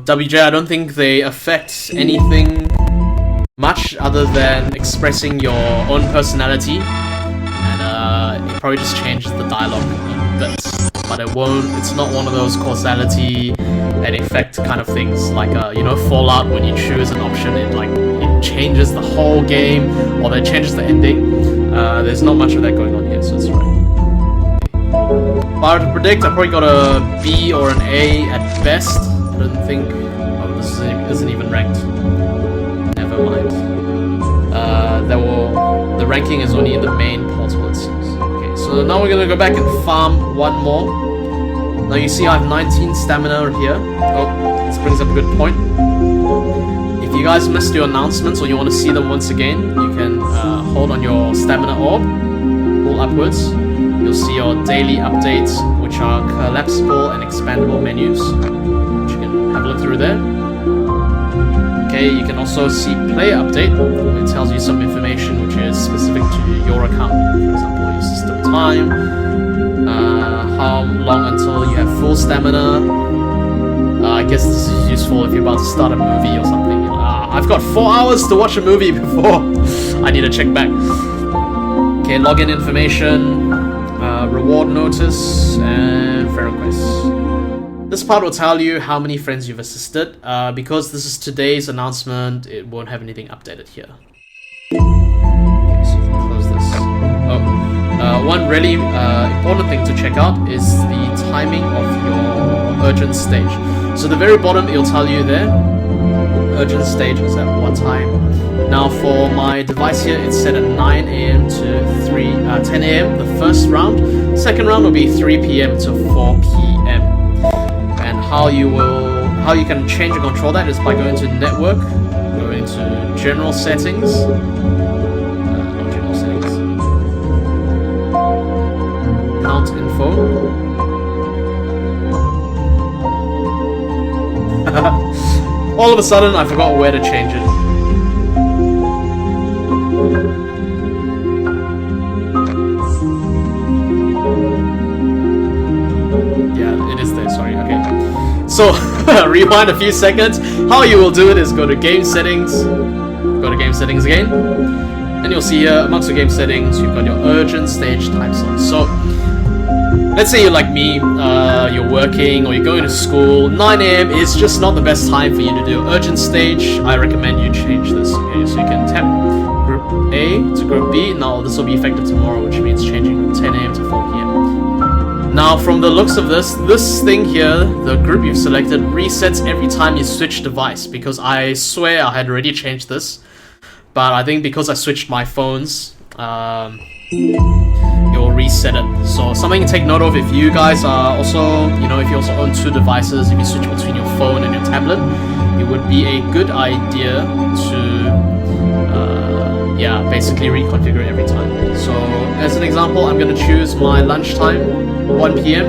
WJ, I don't think they affect anything much other than expressing your own personality, and it probably just changes the dialogue a bit, but it's not one of those causality and effect kind of things like you know, Fallout, when you choose an option it changes the whole game, or it changes the ending. There's not much of that going on here, so it's right. If I were to predict, I probably got a B or an A at best. I don't think... Oh, this isn't even ranked. Never mind. The ranking is only in the main portal, it seems. Okay, so now we're gonna go back and farm one more. Now you see I have 19 stamina here. Oh, this brings up a good point. If you guys missed your announcements or you want to see them once again, you can hold on your stamina orb, pull upwards. You'll see your daily updates, which are collapsible and expandable menus, which you can have a look through there. Okay, you can also see player update. It tells you some information which is specific to your account. For example, your system time, how long until you have full stamina. I guess this is useful if you're about to start a movie or something. I've got 4 hours to watch a movie before I need to check back. Okay, login information, reward notice, and friend requests. This part will tell you how many friends you've assisted. Because this is today's announcement, it won't have anything updated here. Okay, so if we close this. Oh, one really important thing to check out is the timing of your urgent stage. So the very bottom, it'll tell you there, urgent stage is at what time. Now for my device here, it's set at 9 AM to 10 AM, the first round. Second round will be 3 PM to 4 PM. And how you can change and control that is by going to network, going to general settings, not general settings, count info. All of a sudden, I forgot where to change it. Yeah, it is there, sorry, okay. So, rewind a few seconds. How you will do it is go to game settings, go to game settings again, and you'll see here amongst the game settings you've got your urgent stage time slot. So let's say you're like me, you're working or you're going to school. 9 AM is just not the best time for you to do urgent stage. I recommend you change this. Okay, so you can tap group A to group B. Now this will be effective tomorrow, which means changing from 10 AM to 4 PM. Now from the looks of this thing here, the group you've selected resets every time you switch device, because I swear I had already changed this, but I think because I switched my phones, it will reset it. So something to take note of if you guys are also, if you also own 2 devices, if you switch between your phone and your tablet, it would be a good idea to basically reconfigure it every time. So as an example, I'm going to choose my lunchtime, 1 PM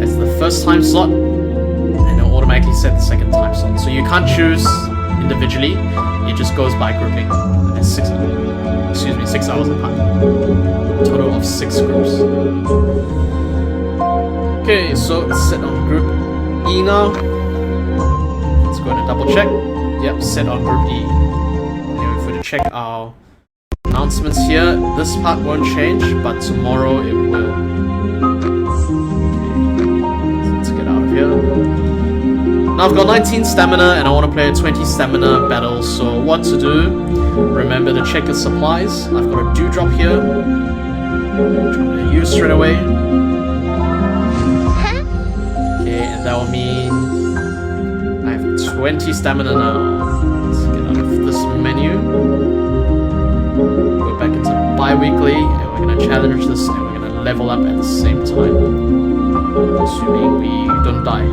as the first time slot, and it'll automatically set the second time slot. So you can't choose individually, it just goes by grouping. It's 6 hours apart. Total of 6 groups. Okay, so it's set on group E now. Let's go ahead and double check. Yep, set on group E. Now if we were to check our announcements here, this part won't change, but tomorrow it will. Let's get out of here. Now I've got 19 stamina and I want to play a 20 stamina battle, so what to do? Remember to check your supplies. I've got a dewdrop here, which I'm going to use straight away. Okay, and that will mean I have 20 stamina now. Let's get out of this menu. Go back into bi-weekly, and we're going to challenge this, and we're going to level up at the same time. Assuming we don't die.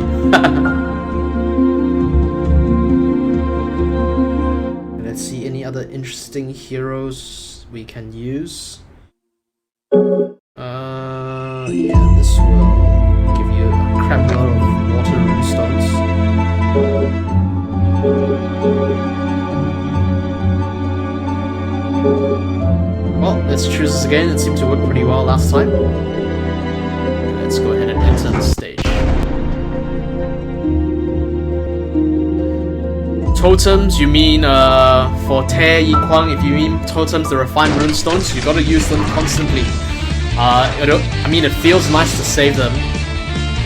Let's see any other interesting heroes we can use. Yeah, this will give you a crap load of water runestones. Well, let's choose this again. It seemed to work pretty well last time. Let's go ahead and enter the stage. Totems, you mean for Te Yikwang, if you mean totems, the refined runestones, you gotta use them constantly. I mean, it feels nice to save them,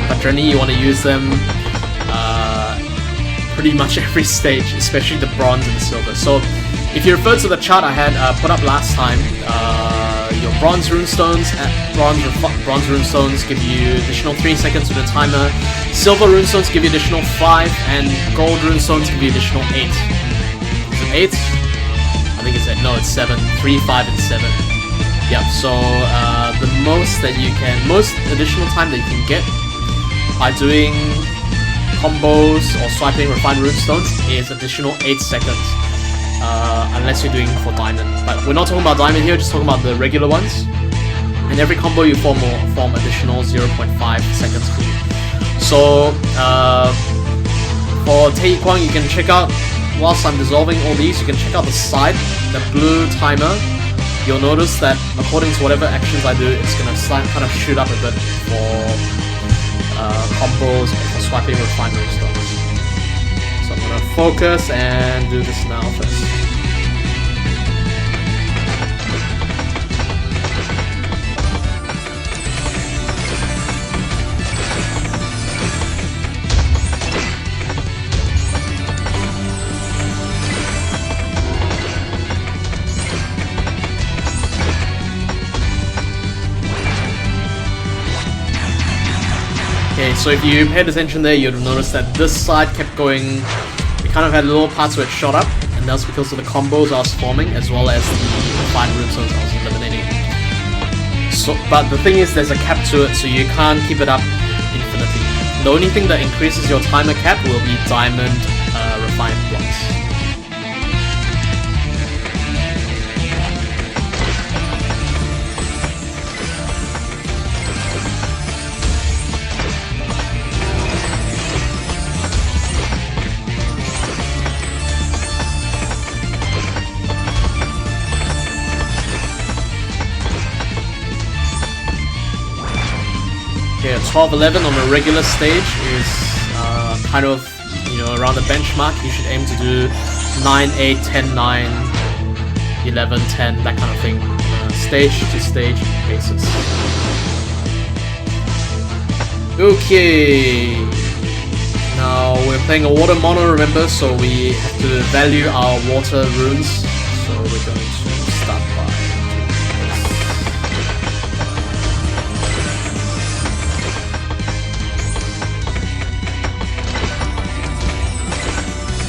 but generally you want to use them pretty much every stage, especially the bronze and the silver. So if you refer to the chart I had put up last time, your bronze runestones, bronze runestones give you additional 3 seconds with a timer, silver runestones give you additional 5, and gold runestones give you additional 8. Is it 8? I think it's 8. No, it's 7. 3, 5, and 7. Yep, so the most additional time that you can get by doing combos or swiping refined runestones is additional 8 seconds. Unless you're doing for diamond. But we're not talking about diamond here, just talking about the regular ones. And every combo you form additional 0.5 seconds for you. So for Te Yikwang, you can check out, whilst I'm dissolving all these, you can check out the side, the blue timer. You'll notice that according to whatever actions I do, it's going to kind of shoot up a bit for combos or for swiping refined runestones. So I'm going to focus and do this now first. Okay, so if you paid attention there, you'd have noticed that this side kept going. We kind of had little parts where it shot up, and that's because of the combos I was forming, as well as the refined runestones I was eliminating. So, but the thing is, there's a cap to it, so you can't keep it up infinitely. The only thing that increases your timer cap will be diamond refined blocks. Okay, 12-11 on a regular stage is kind of, you know, around the benchmark, you should aim to do 9, 8, 10, 9, 11, 10, that kind of thing, stage to stage basis. Okay, now we're playing a water mono, remember, so we have to value our water runes, so we're going to start by this.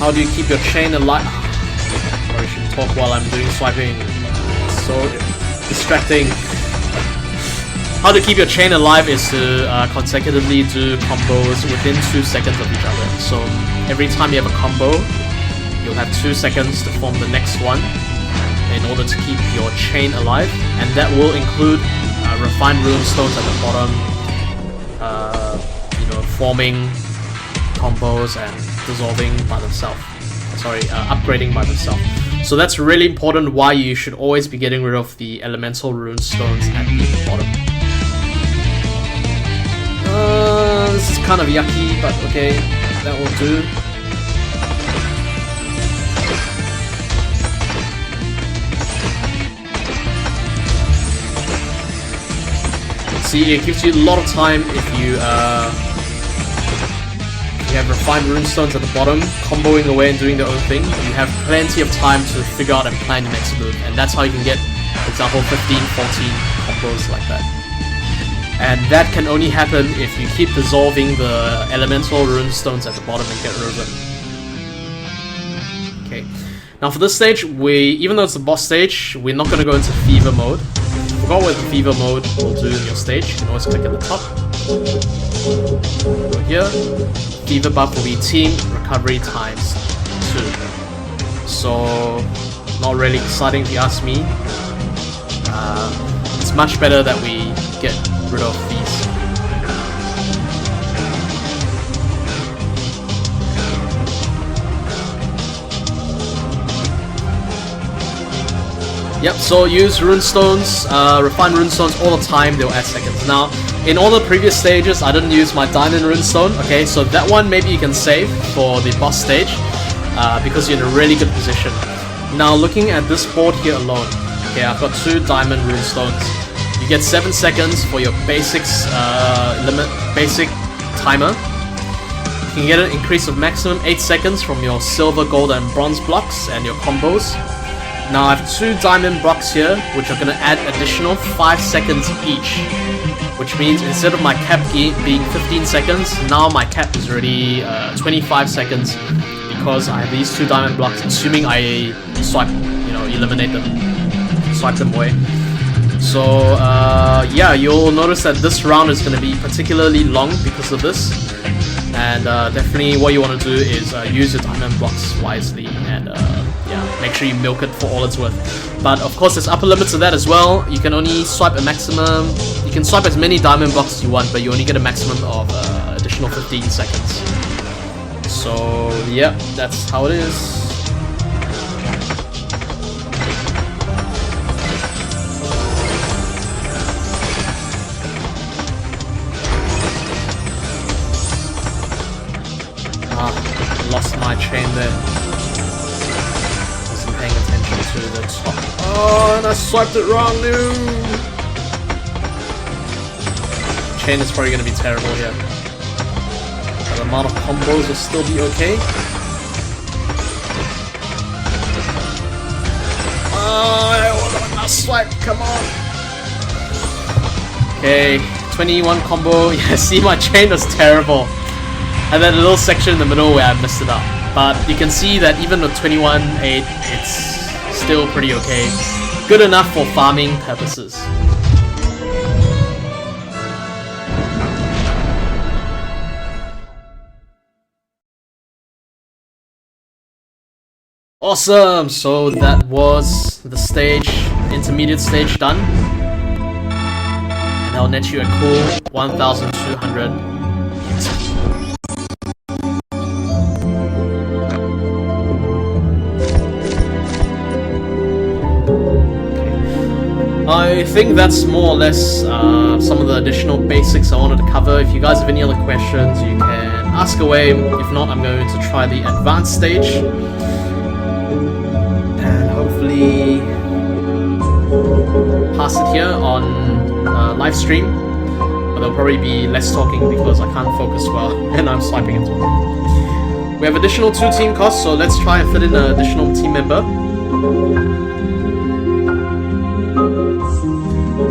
How do you keep your chain alive? Or I should talk while I'm doing swiping. It's so distracting. How to keep your chain alive is to consecutively do combos within 2 seconds of each other. So every time you have a combo, you'll have 2 seconds to form the next one in order to keep your chain alive, and that will include refined rune stones at the bottom, you know, forming combos and dissolving by themselves. Sorry, upgrading by themselves. So that's really important why you should always be getting rid of the elemental rune stones at the bottom. This is kind of yucky, but okay, that will do. See, it gives you a lot of time if you have refined runestones at the bottom, comboing away and doing their own thing. You have plenty of time to figure out and plan your next move, and that's how you can get, for example, 15, 14 combos like that. And that can only happen if you keep dissolving the elemental runestones at the bottom and get rid of them. Okay. Now for this stage, even though it's the boss stage, we're not going to go into fever mode. If you forgot what the fever mode will do in your stage, you can always click at the top. Go here. Fever buff will be team recovery times 2. So, not really exciting if you ask me. It's much better that we get rid of these. Yep, so use runestones, refine runestones all the time, they'll add seconds. Now, in all the previous stages, I didn't use my diamond runestone, okay, so that one maybe you can save for the boss stage, because you're in a really good position. Now, looking at this board here alone, okay, I've got 2 diamond runestones. You get 7 seconds for your basic timer. You can get an increase of maximum 8 seconds from your silver, gold, and bronze blocks and your combos. Now I have 2 diamond blocks here, which are going to add additional 5 seconds each. Which means instead of my cap being 15 seconds, now my cap is already 25 seconds because I have these 2 diamond blocks, assuming I swipe, you know, eliminate them, swipe them away. So yeah, you'll notice that this round is going to be particularly long because of this. And definitely what you want to do is use your diamond blocks wisely and yeah, make sure you milk it for all it's worth. But of course there's upper limits to that as well. You can only swipe a maximum, you can swipe as many diamond blocks as you want, but you only get a maximum of additional 15 seconds. So yeah, that's how it is. Lost my chain there. Wasn't paying attention to the top. Oh, and I swiped it wrong, no! Chain is probably going to be terrible here. But the amount of combos will still be okay. Oh, I swipe, come on! Okay, 21 combo. Yeah, see, my chain was terrible. And then a little section in the middle where I messed it up. But you can see that even with 21-8, it's still pretty okay. Good enough for farming purposes. Awesome! So that was the stage, intermediate stage done. And that'll net you a cool 1,200. I think that's more or less some of the additional basics I wanted to cover. If you guys have any other questions, you can ask away. If not, I'm going to try the advanced stage. And hopefully pass it here on live stream. But there'll probably be less talking because I can't focus well and I'm swiping as well. We have additional 2 team costs, so let's try and fit in an additional team member.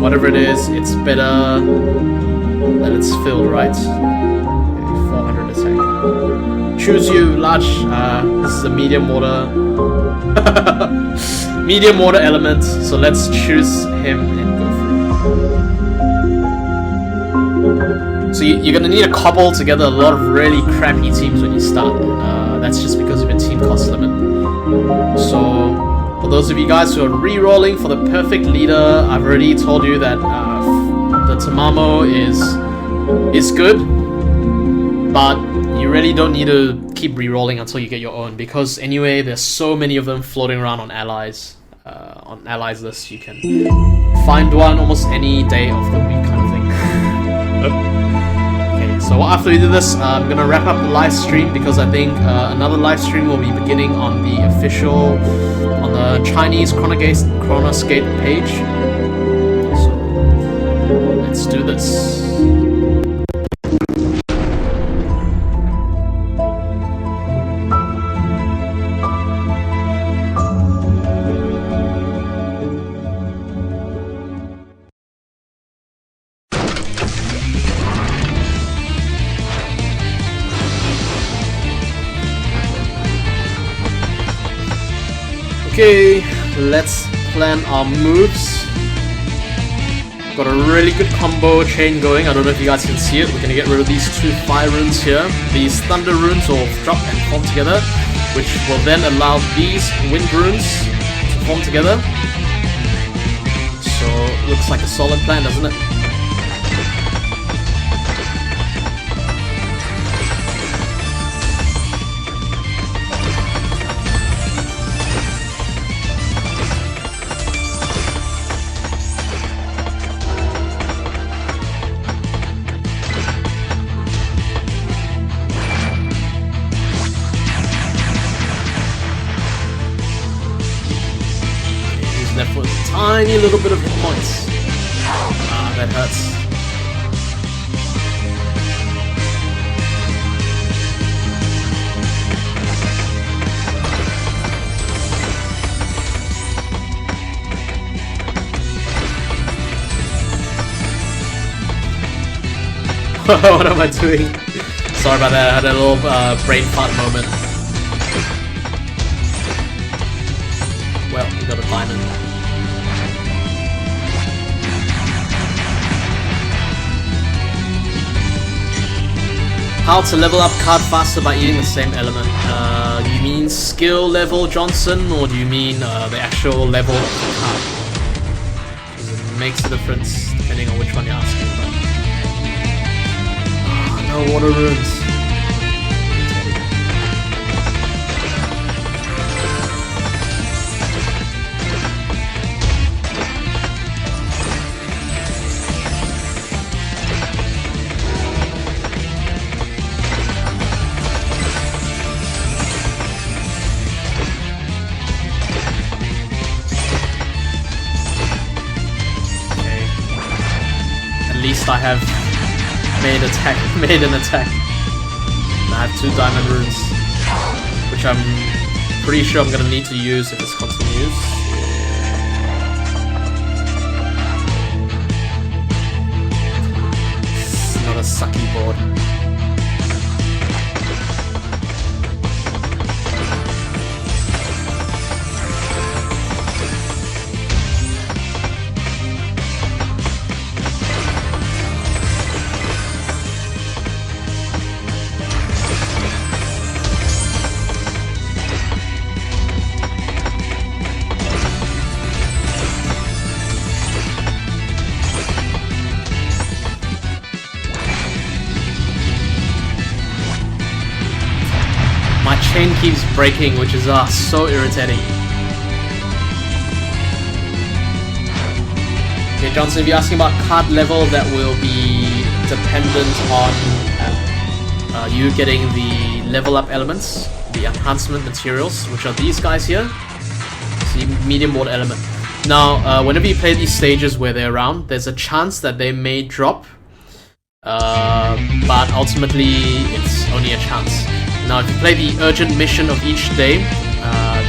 Whatever it is, it's better that it's filled, right? Okay, 400 attack. Choose you, large. This is a medium water. Medium water element, so let's choose him and go for it. So you're gonna need to cobble together a lot of really crappy teams when you start. That's just because of your team cost limit. So for those of you guys who are re-rolling for the perfect leader, I've already told you that the Tamamo is good, but you really don't need to keep re-rolling until you get your own, because anyway, there's so many of them floating around on allies. On allies list, you can find one almost any day of the week, kind of thing. Okay, so after we do this, I'm gonna wrap up the live stream because I think another live stream will be beginning on the official, on the Chinese Chronos Gate page. So let's do this. Okay, let's plan our moves. Got a really good combo chain going. I don't know if you guys can see it. We're gonna get rid of these 2 fire runes here. These thunder runes will drop and form together, which will then allow these wind runes to form together. So looks like a solid plan, doesn't it? Left with a tiny little bit of hit points. Ah, that hurts. What am I doing? Sorry about that, I had a little brain fart moment. Well, we got a diamond. How to level up card faster by eating the same element. Do you mean skill level, Johnson, or do you mean the actual level of the card? Because it makes a difference depending on which one you're asking about. Oh, no water runes. I have made an attack. And I have 2 diamond runes, which I'm pretty sure I'm gonna need to use if this continues. It's not a sucky board. Chain keeps breaking, which is so irritating. Okay, Johnson, if you're asking about card level, that will be dependent on you getting the level up elements, the enhancement materials, which are these guys here. See, medium water element. Now, whenever you play these stages where they're around, there's a chance that they may drop, but ultimately it's only a chance. Now, if you play the urgent mission of each day,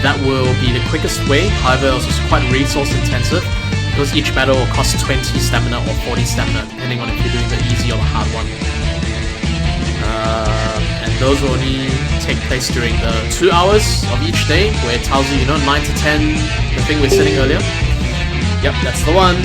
that will be the quickest way. However, it's also quite resource intensive, because each battle will cost 20 stamina or 40 stamina, depending on if you're doing the easy or the hard one. And those will only take place during the 2 hours of each day, where it tells you, you know, 9 to 10, the thing we're setting earlier. Yep, that's the one.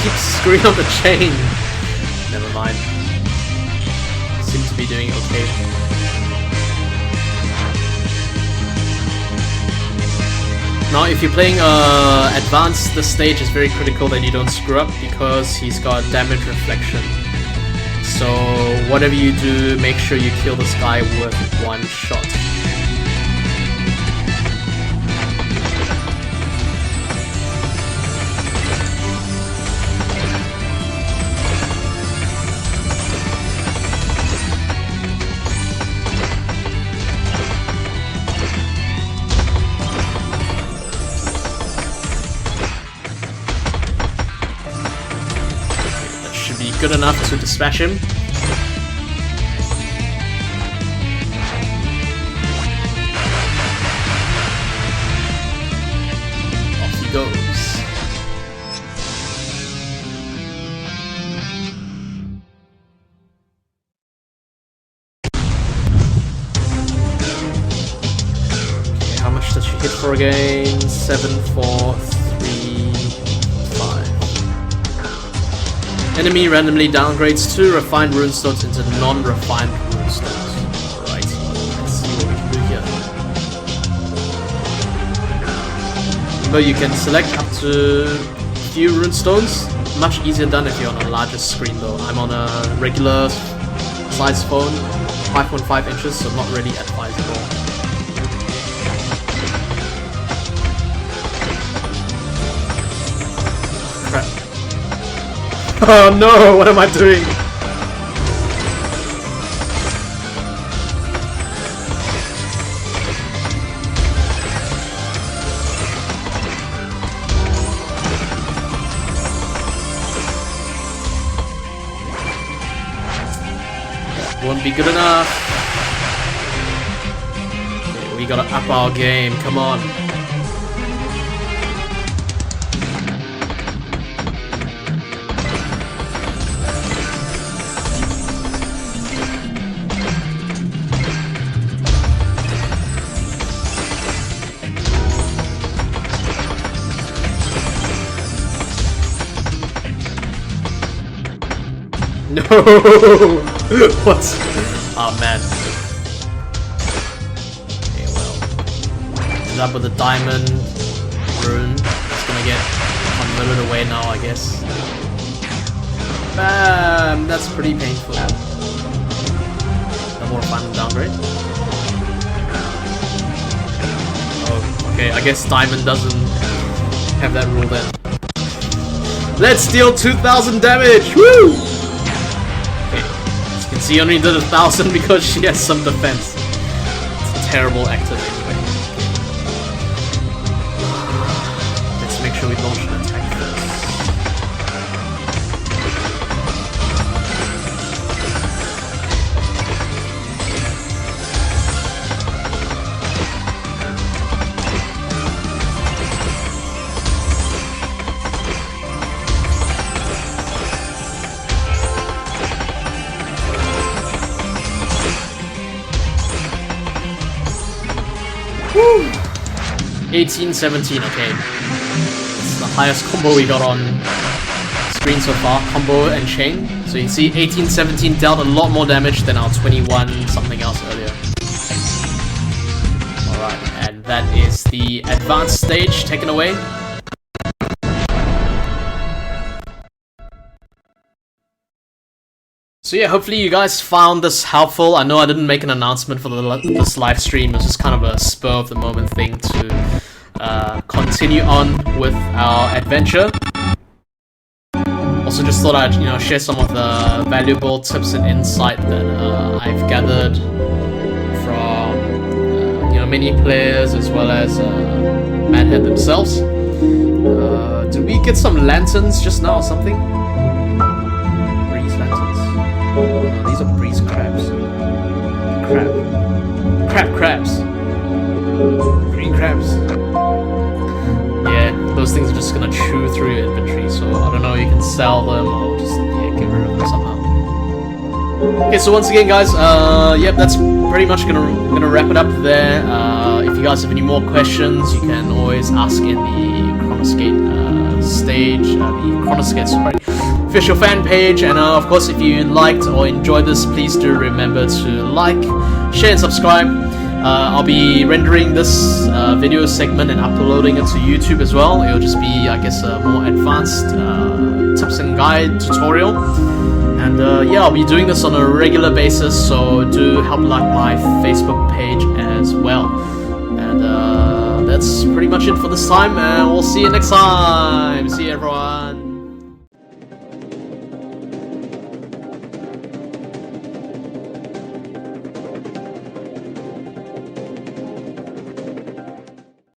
Keep screwing up the chain. Never mind. Seem to be doing okay. Now, if you're playing advanced, this stage is very critical that you don't screw up, because he's got damage reflection. So whatever you do, make sure you kill this guy with one shot. Good enough to dispatch him. Off he goes. Okay, how much does she hit for again? 7, 4, 3, 5. Enemy randomly downgrades 2 refined runestones into non-refined runestones. Alright, let's see what we can do here. Remember, you can select up to a few runestones. Much easier done if you're on a larger screen though. I'm on a regular size phone, 5.5 inches, so not really advisable. Crap. Oh no, what am I doing? That won't be good enough. Okay, we gotta up our game, come on. No! What? Oh man. Okay, well. End up with a diamond rune. It's gonna get converted away now, I guess. Bam! That's pretty painful. No more final downgrade. Oh, okay, I guess diamond doesn't have that rule then. Let's deal 2,000 damage! Woo! She only did 1,000 because she has some defense. It's a terrible active anyway. Let's make sure we launch an attack first. Woo! 18, 17, okay. It's the highest combo we got on screen so far, combo and chain. So you can see 18, 17 dealt a lot more damage than our 21 something else earlier. that is the advanced stage taken away. So yeah, hopefully you guys found this helpful. I know I didn't make an announcement for this live stream. It was just kind of a spur of the moment thing to continue on with our adventure. Also, just thought I'd share some of the valuable tips and insight that I've gathered from many players as well as Madhead themselves. Did we get some lanterns just now or something? Breeze lanterns. Oh, these are breeze crabs. Crabs. Green crabs. Yeah, those things are just gonna chew through your inventory, so I don't know, you can sell them or just get rid of them somehow. Okay, so once again guys, yep, that's pretty much gonna wrap it up there. If you guys have any more questions, you can always ask in the Chronos Gate official fan page, and of course if you liked or enjoyed this, please do remember to like, share and subscribe. I'll be rendering this video segment and uploading it to YouTube as well. It'll just be, I guess, a more advanced tips and guide tutorial. And yeah, I'll be doing this on a regular basis, so do help like my Facebook page as well. And that's pretty much it for this time, and we'll see you next time. See you everyone.